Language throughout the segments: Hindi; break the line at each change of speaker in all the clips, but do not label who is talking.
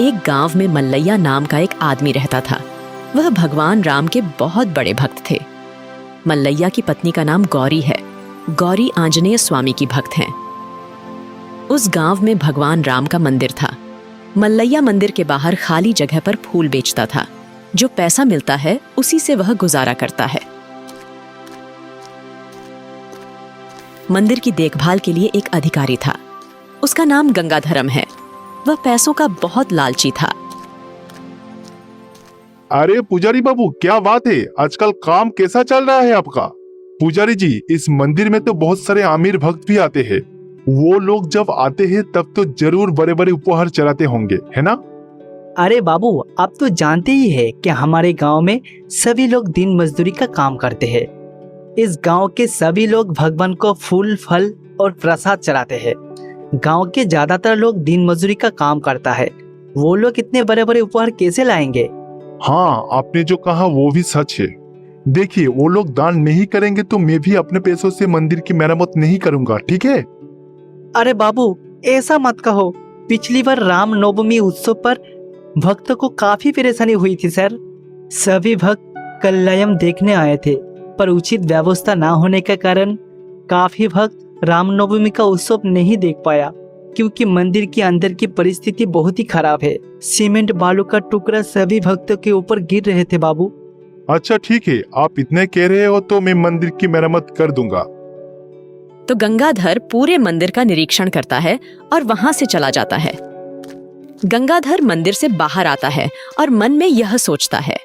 एक गांव में मल्लैया नाम का एक आदमी रहता था। वह भगवान राम के बहुत बड़े भक्त थे। मल्लैया की पत्नी का नाम गौरी है। गौरी आंजनेय स्वामी की भक्त हैं। उस गांव में भगवान राम का मंदिर था। मल्लैया मंदिर के बाहर खाली जगह पर फूल बेचता था। जो पैसा मिलता है उसी से वह गुजारा करता है। मंदिर की देखभाल के लिए एक अधिकारी था। उसका नाम गंगाधरम है। वह पैसों का बहुत लालची था।
अरे पुजारी बाबू, क्या बात है? आजकल काम कैसा चल रहा है आपका? पुजारी जी, इस मंदिर में तो बहुत सारे आमिर भक्त भी आते हैं। वो लोग जब आते हैं तब तो जरूर बड़े बड़े उपहार चढ़ाते होंगे, है ना?
अरे बाबू, आप तो जानते ही है कि हमारे गांव में सभी लोग दिन मजदूरी का काम करते हैं। इस गांव के सभी लोग भगवान को फूल, फल और प्रसाद चढ़ाते हैं। गांव के ज्यादातर लोग दिन मजदूरी का काम करता है। वो लोग इतने बड़े बड़े उपहार कैसे लाएंगे?
हाँ, आपने जो कहा वो भी सच है। देखिए, वो लोग दान नहीं करेंगे तो मैं भी अपने पैसों से मंदिर की मरम्मत नहीं करूंगा, ठीक है?
अरे बाबू, ऐसा मत कहो। पिछली बार राम नवमी उत्सव पर भक्तों को काफी परेशानी हुई थी सर। सभी भक्त कल्याण देखने आए थे, पर उचित व्यवस्था न होने के कारण काफी भक्त रामनवमी का उत्सव नहीं देख पाया, क्योंकि मंदिर के अंदर की परिस्थिति बहुत ही खराब है। सीमेंट बालू का टुकड़ा सभी भक्तों के ऊपर गिर रहे थे बाबू।
अच्छा ठीक है, आप इतने कह रहे हो तो मैं मंदिर की मरम्मत कर दूंगा।
तो गंगाधर पूरे मंदिर का निरीक्षण करता है और वहां से चला जाता है। गंगाधर मंदिर से बाहर आता है और मन में यह सोचता है,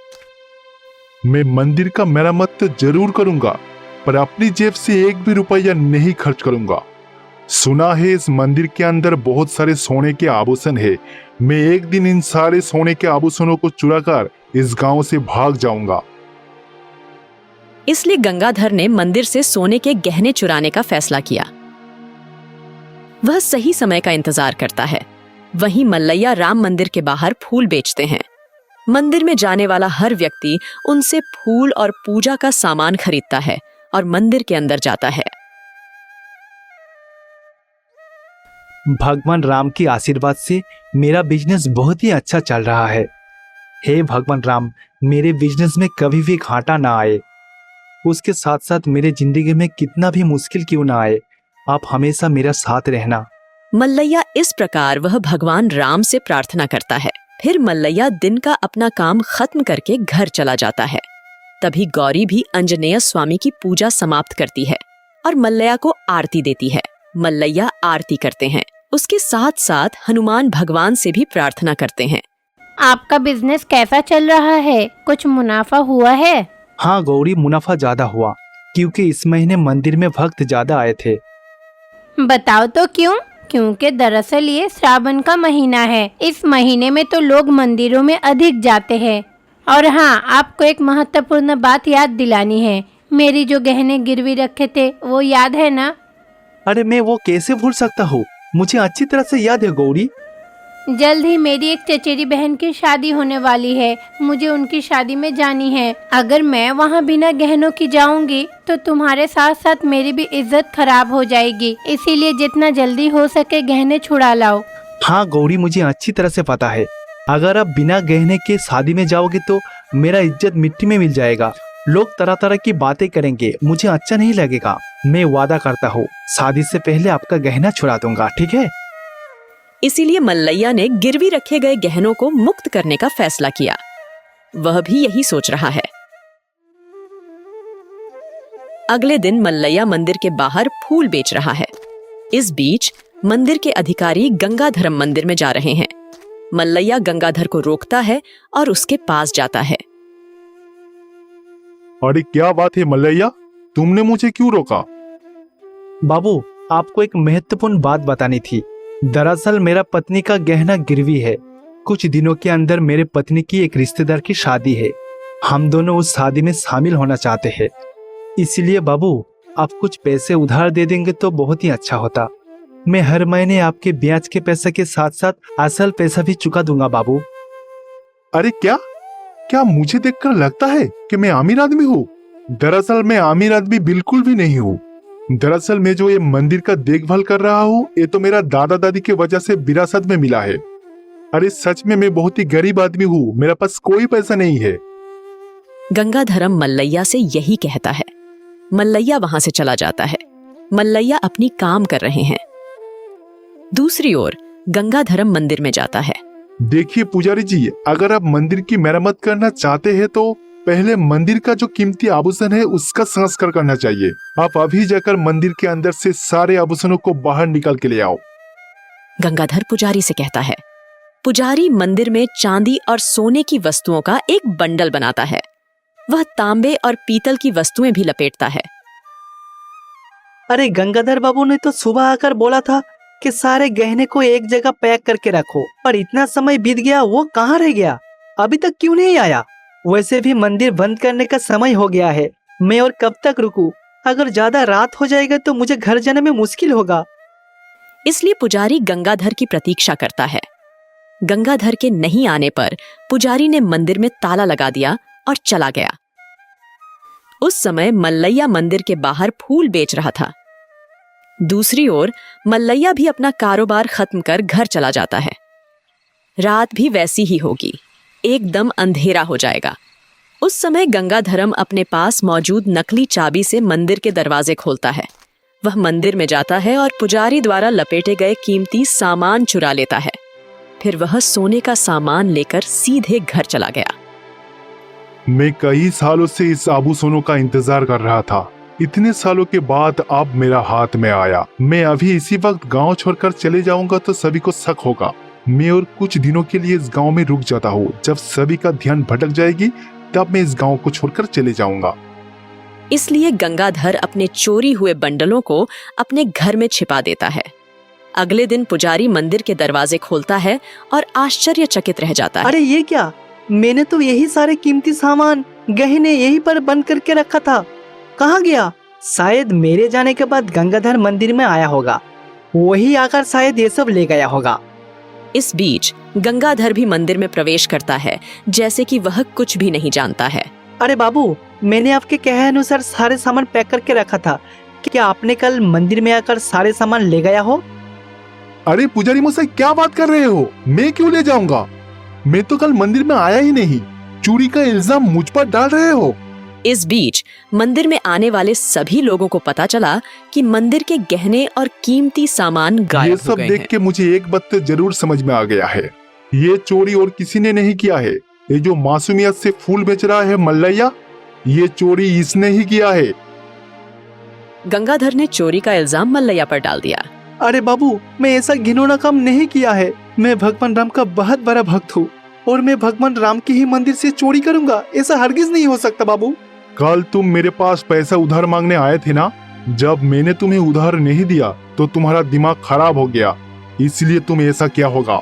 मैं मंदिर का मरम्मत तो जरूर करूंगा, पर अपनी जेब से एक भी रुपया नहीं खर्च करूंगा। सुना है इस मंदिर के अंदर बहुत सारे सोने के आभूषण है। मैं एक दिन इन सारे सोने के आभूषणों को चुराकर इस गांव से भाग जाऊंगा।
इसलिए गंगाधर ने मंदिर से सोने के गहने चुराने का फैसला किया। वह सही समय का इंतजार करता है। वहीं मल्लैया राम मंदिर के बाहर फूल बेचते हैं। मंदिर में जाने वाला हर व्यक्ति उनसे फूल और पूजा का सामान खरीदता है और मंदिर के अंदर जाता है।
भगवान राम की आशीर्वाद से मेरा बिजनेस बहुत ही अच्छा चल रहा है। हे भगवान राम, मेरे बिजनेस में कभी भी घाटा ना आए। उसके साथ साथ मेरे जिंदगी में कितना भी मुश्किल क्यों ना आए, आप हमेशा मेरा साथ रहना।
मल्लैया इस प्रकार वह भगवान राम से प्रार्थना करता है। फिर मल्लैया दिन का अपना काम खत्म करके घर चला जाता है। तभी गौरी भी आंजनेय स्वामी की पूजा समाप्त करती है और मल्लैया को आरती देती है। मल्लैया आरती करते हैं। उसके साथ साथ हनुमान भगवान से भी प्रार्थना करते हैं।
आपका बिजनेस कैसा चल रहा है? कुछ मुनाफा हुआ है?
हाँ गौरी, मुनाफा ज्यादा हुआ, क्योंकि इस महीने मंदिर में भक्त ज्यादा आए थे।
बताओ तो क्यों? क्योंकि दरअसल ये श्रावण का महीना है। इस महीने में तो लोग मंदिरों में अधिक जाते हैं। और हाँ, आपको एक महत्वपूर्ण बात याद दिलानी है। मेरी जो गहने गिरवी रखे थे वो याद है ना?
अरे मैं वो कैसे भूल सकता हूँ, मुझे अच्छी तरह से याद है गौरी।
जल्द ही मेरी एक चचेरी बहन की शादी होने वाली है। मुझे उनकी शादी में जानी है। अगर मैं वहाँ बिना गहनों की जाऊंगी तो तुम्हारे साथ साथ मेरी भी इज्जत खराब हो जाएगी। इसीलिए जितना जल्दी हो सके गहने छुड़ा लाओ।
हाँ गौरी, मुझे अच्छी तरह से पता है। अगर आप बिना गहने के शादी में जाओगे तो मेरा इज्जत मिट्टी में मिल जाएगा। लोग तरह तरह की बातें करेंगे, मुझे अच्छा नहीं लगेगा। मैं वादा करता हूँ, शादी से पहले आपका गहना छुड़ा दूंगा, ठीक है?
इसीलिए मल्लैया ने गिरवी रखे गए गहनों को मुक्त करने का फैसला किया। वह भी यही सोच रहा है। अगले दिन मल्लैया मंदिर के बाहर फूल बेच रहा है। इस बीच मंदिर के अधिकारी गंगाधरम मंदिर में जा रहे हैं। मल्लैया गंगाधर को रोकता है और उसके पास जाता है।
अरे क्या बात है मल्लैया, तुमने मुझे क्यों रोका?
बाबू, आपको एक महत्वपूर्ण बात बतानी थी। दरअसल मेरा पत्नी का गहना गिरवी है। कुछ दिनों के अंदर मेरे पत्नी की एक रिश्तेदार की शादी है। हम दोनों उस शादी में शामिल होना चाहते हैं। इसलिए बाबू, आप कुछ पैसे उधार दे देंगे तो बहुत ही अच्छा होता। मैं हर महीने आपके ब्याज के पैसे के साथ साथ असल पैसा भी चुका दूंगा बाबू।
अरे क्या मुझे देखकर लगता है कि मैं अमीर आदमी हूँ? दरअसल मैं अमीर आदमी बिल्कुल भी नहीं हूँ। दरअसल मैं जो ये मंदिर का देखभाल कर रहा हूँ, ये तो मेरा दादा दादी की वजह से विरासत में मिला है। अरे सच में मैं बहुत ही गरीब आदमी हूँ, मेरे पास कोई पैसा नहीं है।
गंगाधरम मल्लैया से यही कहता है। मल्लैया वहां से चला जाता है। मल्लैया अपनी काम कर रहे हैं। दूसरी ओर गंगाधरम मंदिर में जाता है।
देखिए पुजारी जी, अगर आप मंदिर की मरम्मत करना चाहते हैं तो पहले मंदिर का जो कीमती आभूषण है उसका संस्कार करना चाहिए। आप अभी जाकर मंदिर के अंदर से सारे आभूषणों को बाहर निकाल के ले आओ।
गंगाधर पुजारी से कहता है। पुजारी मंदिर में चांदी और सोने की वस्तुओं का एक बंडल बनाता है। वह तांबे और पीतल की वस्तुएं भी लपेटता है।
अरे गंगाधर बाबू ने तो सुबह आकर बोला था कि सारे गहने को एक जगह पैक करके रखो, और इतना समय बीत गया, वो कहाँ रह गया? अभी तक क्यों नहीं आया? वैसे भी मंदिर बंद करने का समय हो गया है। मैं और कब तक रुकूं? अगर ज्यादा रात हो जाएगा तो मुझे घर जाने में मुश्किल होगा।
इसलिए पुजारी गंगाधर की प्रतीक्षा करता है। गंगाधर के नहीं आने पर पुजारी ने मंदिर में ताला लगा दिया और चला गया। उस समय मल्लैया मंदिर के बाहर फूल बेच रहा था। दूसरी ओर मल्लैया भी अपना कारोबार खत्म कर घर चला जाता है। रात भी वैसी ही होगी, एकदम अंधेरा हो जाएगा। उस समय गंगाधरम अपने पास मौजूद नकली चाबी से मंदिर के दरवाजे खोलता है। वह मंदिर में जाता है और पुजारी द्वारा लपेटे गए कीमती सामान चुरा लेता है। फिर वह सोने का सामान लेकर सीधे घर चला गया।
मैं कई सालों से इस आभूषणों का इंतजार कर रहा था। इतने सालों के बाद अब मेरा हाथ में आया। मैं अभी इसी वक्त गांव छोड़कर चले जाऊंगा तो सभी को शक होगा। मैं और कुछ दिनों के लिए इस गांव में रुक जाता हूँ। जब सभी का ध्यान भटक जाएगी तब मैं इस गांव को छोड़कर चले जाऊंगा।
इसलिए गंगाधर अपने चोरी हुए बंडलों को अपने घर में छिपा देता है। अगले दिन पुजारी मंदिर के दरवाजे खोलता है और आश्चर्यचकित रह जाता है।
अरे ये क्या? मैंने तो यही सारे कीमती सामान गहने यहीं पर बंद करके रखा था। कहाँ गया? शायद मेरे जाने के बाद गंगाधर मंदिर में आया होगा। वही आकर शायद ये सब ले गया होगा।
इस बीच गंगाधर भी मंदिर में प्रवेश करता है, जैसे कि वह कुछ भी नहीं जानता है।
अरे बाबू, मैंने आपके कहे अनुसार सारे सामान पैक करके रखा था। क्या आपने कल मंदिर में आकर सारे सामान ले गया हो?
अरे पुजारी मुझसे क्या बात कर रहे हो? मैं क्यों ले जाऊंगा? मैं तो कल मंदिर में आया ही नहीं। चोरी का इल्जाम मुझ पर डाल रहे हो।
इस बीच मंदिर में आने वाले सभी लोगों को पता चला कि मंदिर के गहने और कीमती सामान गायब
ये
हो
सब
गए
देख
हैं।
के मुझे एक बात तो जरूर समझ में आ गया है। ये चोरी और किसी ने नहीं किया है। ये जो मासूमियत से फूल बेच रहा है मल्लैया, ये चोरी इसने ही किया है।
गंगाधर ने चोरी का इल्जाम मल्लैया पर डाल दिया।
अरे बाबू, मैं ऐसा घिनौना काम नहीं किया है। मैं भगवान राम का बहुत बड़ा भक्त हूँ और मैं भगवान राम के ही मंदिर से चोरी करूंगा? ऐसा हरगिज नहीं हो सकता बाबू।
कल तुम मेरे पास पैसा उधार मांगने आए थे ना? जब मैंने तुम्हें उधार नहीं दिया तो तुम्हारा दिमाग खराब हो गया, इसलिए तुम ऐसा किया होगा।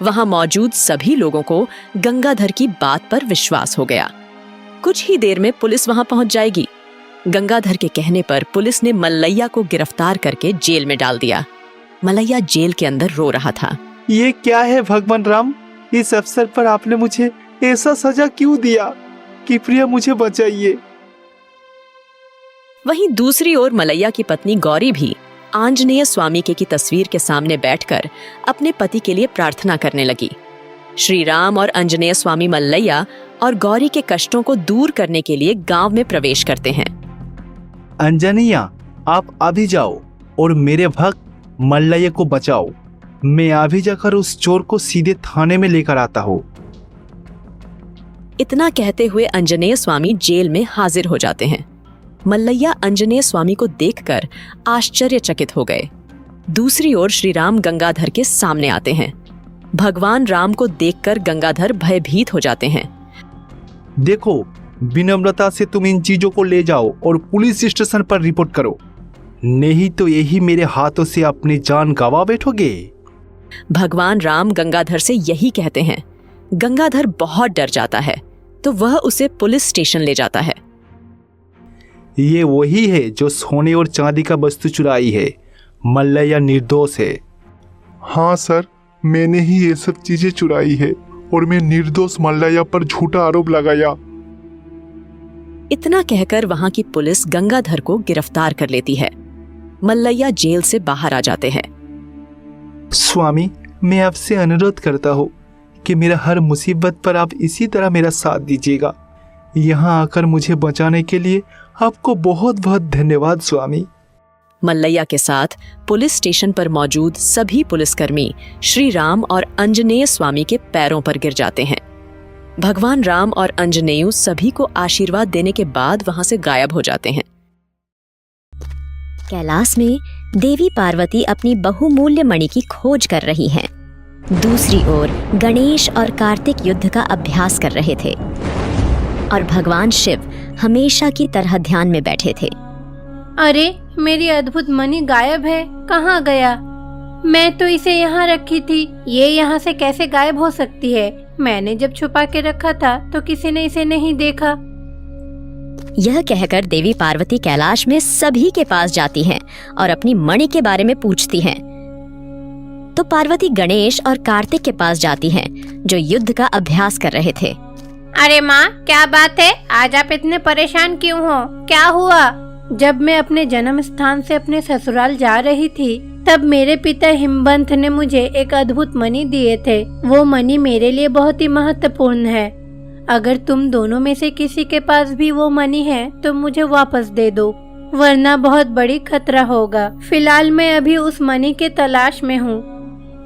वहां मौजूद सभी लोगों को गंगाधर की बात पर विश्वास हो गया। कुछ ही देर में पुलिस वहां पहुंच जाएगी। गंगाधर के कहने पर पुलिस ने मल्लैया को गिरफ्तार करके जेल में डाल दिया। मल्लैया जेल के अंदर रो रहा था।
ये क्या है भगवान राम? इस अवसर पर आपने मुझे ऐसा सजा क्यों दिया? कृपया मुझे बचाइए।
वहीं दूसरी ओर मल्लैया की पत्नी गौरी भी आंजनेय स्वामी की तस्वीर के सामने बैठकर अपने पति के लिए प्रार्थना करने लगी। श्री राम और आंजनेय स्वामी मल्लैया और गौरी के कष्टों को दूर करने के लिए गांव में प्रवेश करते हैं।
अंजनिया, आप अभी जाओ और मेरे भक्त मल्लैया को बचाओ। मैं अभी जाकर उस चोर को सीधे थाने में लेकर आता हूँ।
इतना कहते हुए आंजनेय स्वामी जेल में हाजिर हो जाते हैं। मल्लैया आंजनेय स्वामी को देखकर आश्चर्यचकित हो गए। दूसरी ओर श्री राम गंगाधर के सामने आते हैं। भगवान राम को देखकर गंगाधर भयभीत हो जाते हैं।
देखो, विनम्रता से तुम इन चीजों को ले जाओ और पुलिस स्टेशन पर रिपोर्ट करो, नहीं तो यही मेरे हाथों से अपनी जान गंवा बैठोगे।
भगवान राम गंगाधर से यही कहते हैं। गंगाधर बहुत डर जाता है तो वह उसे पुलिस स्टेशन ले जाता है।
ये वही है जो सोने और चांदी का वस्तु चुराई है। मल्लैया निर्दोष है।
हाँ सर, मैंने ही ये सब चीजें चुराई है और मैं निर्दोष मल्लैया पर झूठा आरोप लगाया।
इतना कहकर वहां की पुलिस गंगाधर को गिरफ्तार कर लेती है। मल्लैया जेल से बाहर आ जाते हैं।
स्वामी, मैं आपसे अनुरोध करता हूँ कि मेरा हर मुसीबत पर आप इसी तरह मेरा साथ दीजिएगा। यहाँ आकर मुझे बचाने के लिए आपको बहुत बहुत धन्यवाद स्वामी।
मल्लैया के साथ पुलिस स्टेशन पर मौजूद सभी पुलिसकर्मी श्री राम और अंजनेय स्वामी के पैरों पर गिर जाते हैं। भगवान राम और अंजनेयु सभी को आशीर्वाद देने के बाद वहां से गायब हो जाते हैं।
कैलाश में देवी पार्वती अपनी बहुमूल्य मणि की खोज कर रही हैं। दूसरी ओर गणेश और कार्तिक युद्ध का अभ्यास कर रहे थे और भगवान शिव हमेशा की तरह ध्यान में बैठे थे।
अरे, मेरी अद्भुत मणि गायब है, कहाँ गया? मैं तो इसे यहाँ रखी थी, ये यहाँ से कैसे गायब हो सकती है? मैंने जब छुपा के रखा था तो किसी ने इसे नहीं देखा।
यह कहकर देवी पार्वती कैलाश में सभी के पास जाती हैं और अपनी मणि के बारे में पूछती हैं। तो पार्वती गणेश और कार्तिक के पास जाती हैं, जो युद्ध का अभ्यास कर रहे थे।
अरे माँ, क्या बात है? आज आप इतने परेशान क्यों हो? क्या हुआ? जब मैं अपने जन्म स्थान से अपने ससुराल जा रही थी, तब मेरे पिता हिमवंत ने मुझे एक अद्भुत मणि दिए थे। वो मणि मेरे लिए बहुत ही महत्वपूर्ण है। अगर तुम दोनों में से किसी के पास भी वो मणि है तो मुझे वापस दे दो, वरना बहुत बड़ी खतरा होगा। फिलहाल मैं अभी उस मणि के तलाश में हूँ।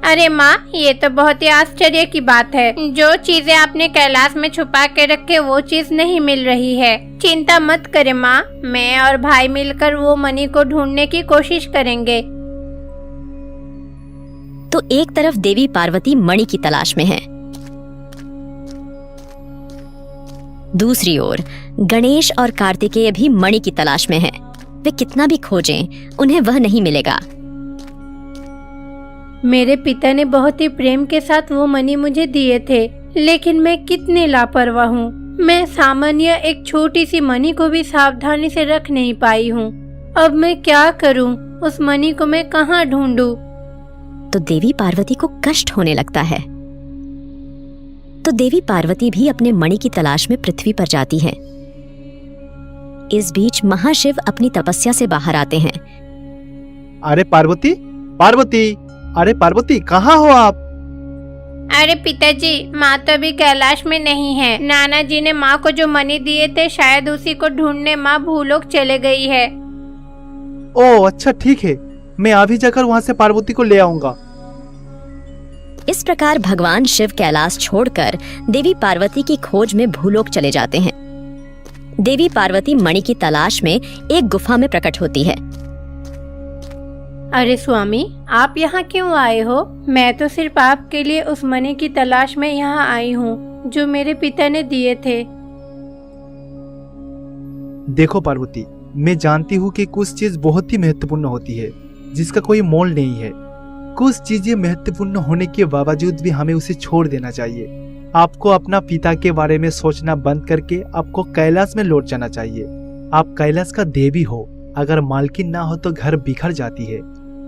अरे माँ, ये तो बहुत ही आश्चर्य की बात है। जो चीजें आपने कैलाश में छुपा के रखे वो चीज नहीं मिल रही है। चिंता मत करे माँ, मैं और भाई मिलकर वो मणि को ढूंढने की कोशिश करेंगे।
तो एक तरफ देवी पार्वती मणि की तलाश में है, दूसरी ओर गणेश और कार्तिकेय भी मणि की तलाश में हैं। वे कितना भी खोजें, उन्हें वह नहीं मिलेगा।
मेरे पिता ने बहुत ही प्रेम के साथ वो मणि मुझे दिए थे, लेकिन मैं कितनी लापरवाह हूँ। मैं सामान्य एक छोटी सी मणि को भी सावधानी से रख नहीं पाई हूँ। अब मैं क्या करूँ? उस मणि को मैं कहाँ ढूंढूं?
तो देवी पार्वती को कष्ट होने लगता है। तो देवी पार्वती भी अपने मणि की तलाश में पृथ्वी पर जाती है। इस बीच महाशिव अपनी तपस्या से बाहर आते हैं।
अरे पार्वती, पार्वती, अरे पार्वती, कहाँ हो आप?
अरे पिताजी, माँ तो अभी कैलाश में नहीं है। नाना जी ने माँ को जो मणि दिए थे, शायद उसी को ढूंढने माँ भूलोक चले गई है।
ओह अच्छा, ठीक है, मैं अभी जाकर वहाँ से पार्वती को ले आऊंगा।
इस प्रकार भगवान शिव कैलाश छोड़कर देवी पार्वती की खोज में भूलोक चले जाते हैं। देवी पार्वती मणि की तलाश में एक गुफा में प्रकट होती है।
अरे स्वामी, आप यहाँ क्यों आए हो? मैं तो सिर्फ आपके लिए उस मणि की तलाश में यहाँ आई हूँ जो मेरे पिता ने दिए थे।
देखो पार्वती, मैं जानती हूँ कि कुछ चीज बहुत ही महत्वपूर्ण होती है जिसका कोई मोल नहीं है। कुछ चीजें महत्वपूर्ण होने के बावजूद भी हमें उसे छोड़ देना चाहिए। आपको अपना पिता के बारे में सोचना बंद करके आपको कैलाश में लौट जाना चाहिए। आप कैलाश का देवी हो। अगर मालकिन ना हो तो घर बिखर जाती है।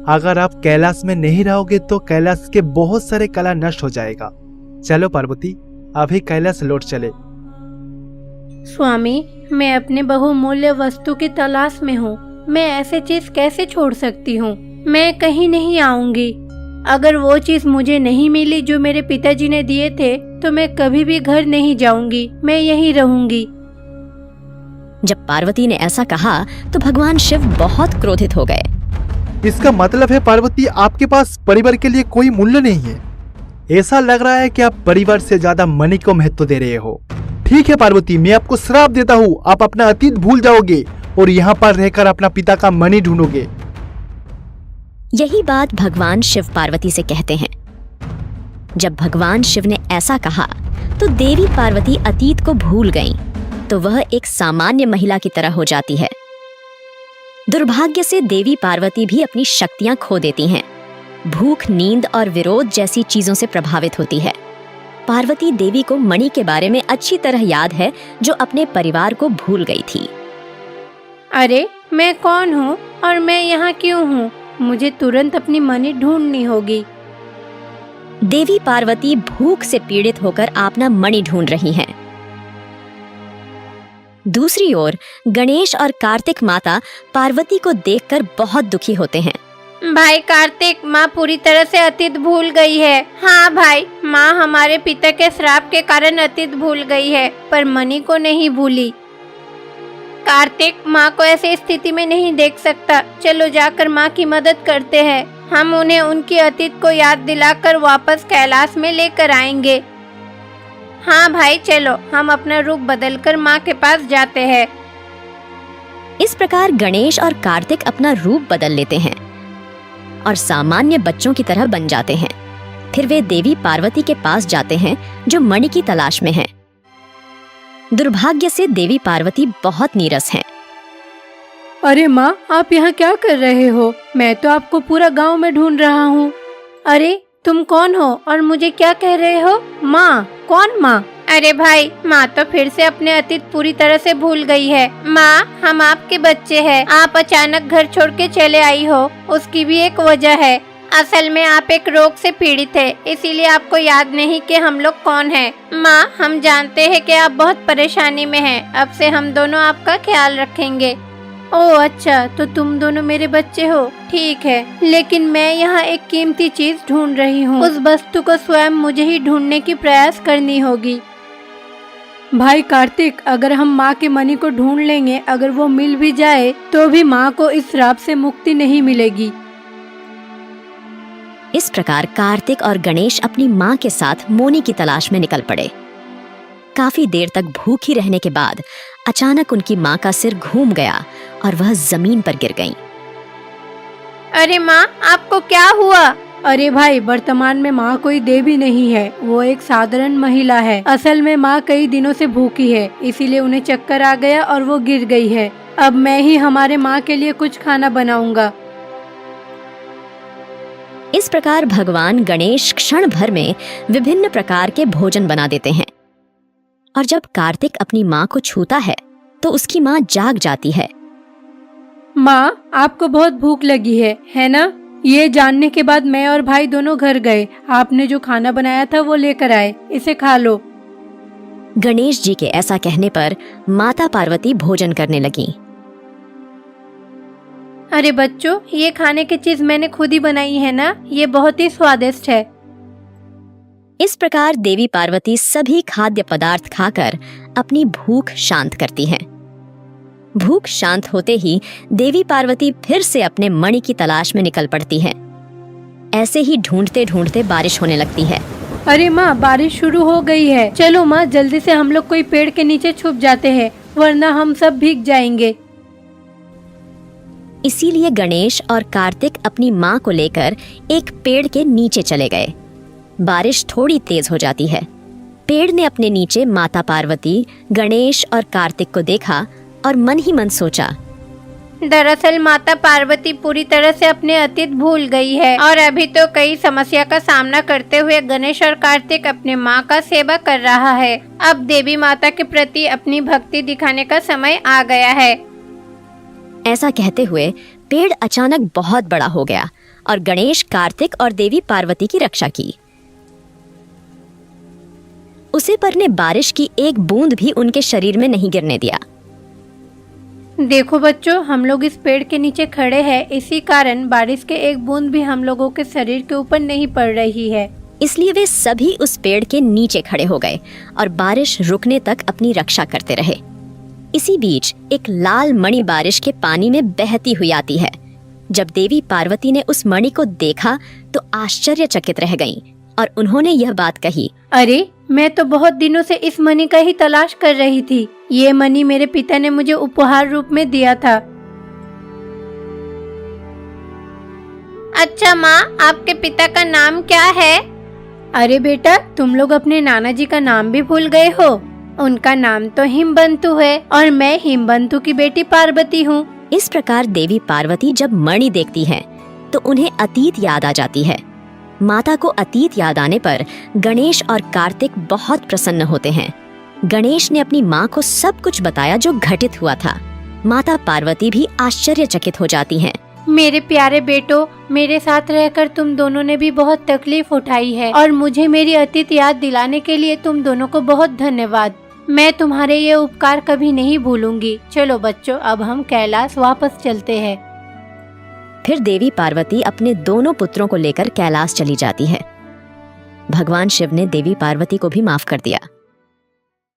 अगर आप कैलाश में नहीं रहोगे तो कैलाश के बहुत सारे कला नष्ट हो जाएगा। चलो पार्वती, अभी कैलाश लौट चले।
स्वामी, मैं अपने बहुमूल्य वस्तु की तलाश में हूँ। मैं ऐसे चीज कैसे छोड़ सकती हूँ? मैं कहीं नहीं आऊंगी। अगर वो चीज मुझे नहीं मिली जो मेरे पिताजी ने दिए थे, तो मैं कभी भी घर नहीं जाऊंगी। मैं यहीं रहूंगी।
जब पार्वती ने ऐसा कहा तो भगवान शिव बहुत क्रोधित हो गए।
इसका मतलब है पार्वती, आपके पास परिवार के लिए कोई मूल्य नहीं है। ऐसा लग रहा है कि आप परिवार से ज्यादा मणि को महत्व दे रहे हो। ठीक है पार्वती, मैं आपको श्राप देता हूँ। आप अपना अतीत भूल जाओगे और यहाँ पर रहकर अपना पिता का मणि ढूंढोगे।
यही बात भगवान शिव पार्वती से कहते हैं। जब भगवान शिव ने ऐसा कहा तो देवी पार्वती अतीत को भूल गईं, तो वह एक सामान्य महिला की तरह हो जाती है। दुर्भाग्य से देवी पार्वती भी अपनी शक्तियां खो देती हैं। भूख, नींद और विरोध जैसी चीजों से प्रभावित होती है। पार्वती देवी को मणि के बारे में अच्छी तरह याद है, जो अपने परिवार को भूल गई थी।
अरे, मैं कौन हूँ और मैं यहाँ क्यों हूँ? मुझे तुरंत अपनी मणि ढूंढनी होगी।
देवी पार्वती भूख से पीड़ित होकर अपना मणि ढूंढ रही हैं। दूसरी ओर गणेश और कार्तिक माता पार्वती को देखकर बहुत दुखी होते हैं।
भाई कार्तिक, माँ पूरी तरह से अतीत भूल गई है। हाँ भाई, माँ हमारे पिता के श्राप के कारण अतीत भूल गई है, पर मणि को नहीं भूली। कार्तिक, माँ को ऐसी स्थिति में नहीं देख सकता। चलो जाकर माँ की मदद करते हैं। हम उन्हें उनकी अतीत को याद दिलाकर वापस कैलाश में लेकर आएंगे। हाँ भाई चलो, हम अपना रूप बदलकर माँ के पास जाते हैं।
इस प्रकार गणेश और कार्तिक अपना रूप बदल लेते हैं और सामान्य बच्चों की तरह बन जाते हैं। फिर वे देवी पार्वती के पास जाते हैं जो मणि की तलाश में हैं। दुर्भाग्य से देवी पार्वती बहुत नीरस हैं।
अरे माँ, आप यहाँ क्या कर रहे हो? मैं तो आपको पूरा गांव में ढूंढ रहा हूँ। अरे तुम कौन हो और मुझे क्या कह रहे हो? माँ? कौन माँ? अरे भाई, माँ तो फिर से अपने अतीत पूरी तरह से भूल गई है। माँ, हम आपके बच्चे हैं। आप अचानक घर छोड़ के चले आई हो, उसकी भी एक वजह है। असल में आप एक रोग से पीड़ित है, इसीलिए आपको याद नहीं कि हम लोग कौन हैं। माँ, हम जानते हैं कि आप बहुत परेशानी में हैं। अब से हम दोनों आपका ख्याल रखेंगे। ओह अच्छा, तो तुम दोनों मेरे बच्चे हो। ठीक है, लेकिन मैं यहाँ एक कीमती चीज ढूंढ रही हूँ। उस वस्तु को स्वयं मुझे ही ढूंढने की प्रयास करनी होगी। भाई कार्तिक, अगर हम माँ के मणि को ढूंढ लेंगे, अगर वो मिल भी जाए तो भी माँ को इस श्राप से मुक्ति नहीं मिलेगी।
इस प्रकार कार्तिक और गणेश अपनी माँ के साथ मोनी की तलाश में निकल पड़े। काफी देर तक भूखी रहने के बाद अचानक उनकी माँ का सिर घूम गया और वह जमीन पर गिर गईं।
अरे माँ, आपको क्या हुआ? अरे भाई, वर्तमान में माँ कोई देवी नहीं है, वो एक साधारण महिला है। असल में माँ कई दिनों से भूखी है, इसीलिए उन्हें चक्कर आ गया और वो गिर गई है। अब मैं ही हमारे माँ के लिए कुछ खाना बनाऊंगा।
इस प्रकार भगवान गणेश क्षण भर में विभिन्न प्रकार के भोजन बना देते हैं और जब कार्तिक अपनी माँ को छूता है तो उसकी माँ जाग जाती है।
माँ, आपको बहुत भूख लगी है ना? ये जानने के बाद मैं और भाई दोनों घर गए। आपने जो खाना बनाया था वो लेकर आए, इसे खा लो।
गणेश जी के ऐसा कहने पर माता पार्वती भोजन करने लगीं।
अरे बच्चों, ये खाने की चीज मैंने खुद ही बनाई है ना, ये बहुत ही स्वादिष्ट है।
इस प्रकार देवी पार्वती सभी खाद्य पदार्थ खाकर अपनी भूख शांत करती हैं। भूख शांत होते ही देवी पार्वती फिर से अपने मणि की तलाश में निकल पड़ती हैं। ऐसे ही ढूंढते ढूंढते बारिश होने लगती है।
अरे माँ, बारिश शुरू हो गई है। चलो माँ, जल्दी से हम लोग कोई पेड़ के नीचे छुप जाते हैं, वरना हम सब भीग जाएंगे।
इसीलिए गणेश और कार्तिक अपनी माँ को लेकर एक पेड़ के नीचे चले गए। बारिश थोड़ी तेज हो जाती है। पेड़ ने अपने नीचे माता पार्वती, गणेश और कार्तिक को देखा और मन ही मन सोचा,
दरअसल माता पार्वती पूरी तरह से अपने अतीत भूल गई है और अभी तो कई समस्या का सामना करते हुए गणेश और कार्तिक अपने माँ का सेवा कर रहा है। अब देवी माता के प्रति अपनी भक्ति दिखाने का समय आ गया है।
ऐसा कहते हुए पेड़ अचानक बहुत बड़ा हो गया और गणेश, कार्तिक और देवी पार्वती की रक्षा की। उसे पर ने बारिश की एक बूंद भी उनके शरीर में नहीं गिरने दिया।
देखो बच्चों, हम लोग इस पेड़ के नीचे खड़े हैं, इसी कारण बारिश के एक बूंद भी हम लोगों के शरीर के ऊपर नहीं पड़ रही है।
इसलिए वे सभी उस पेड़ के नीचे खड़े हो गए और बारिश रुकने तक अपनी रक्षा करते रहे। इसी बीच एक लाल मणि बारिश के पानी में बहती हुई आती है। जब देवी पार्वती ने उस मणि को देखा तो आश्चर्यचकित रह गईं और उन्होंने यह बात कही,
अरे, मैं तो बहुत दिनों से इस मणि का ही तलाश कर रही थी। ये मणि मेरे पिता ने मुझे उपहार रूप में दिया था। अच्छा माँ, आपके पिता का नाम क्या है? अरे बेटा, तुम लोग अपने नाना जी का नाम भी भूल गए हो। उनका नाम तो हिमबंतु है और मैं हिमबंतु की बेटी पार्वती हूँ।
इस प्रकार देवी पार्वती जब मणि देखती हैं तो उन्हें अतीत याद आ जाती है। माता को अतीत याद आने पर गणेश और कार्तिक बहुत प्रसन्न होते हैं। गणेश ने अपनी माँ को सब कुछ बताया जो घटित हुआ था। माता पार्वती भी आश्चर्यचकित हो जाती हैं।
मेरे प्यारे बेटो, मेरे साथ रहकर तुम दोनों ने भी बहुत तकलीफ उठाई है और मुझे मेरी अतीत याद दिलाने के लिए तुम दोनों को बहुत धन्यवाद। मैं तुम्हारे ये उपकार कभी नहीं भूलूंगी। चलो बच्चों, अब हम कैलाश वापस चलते हैं।
फिर देवी पार्वती अपने दोनों पुत्रों को लेकर कैलाश चली जाती है। भगवान शिव ने देवी पार्वती को भी माफ कर दिया।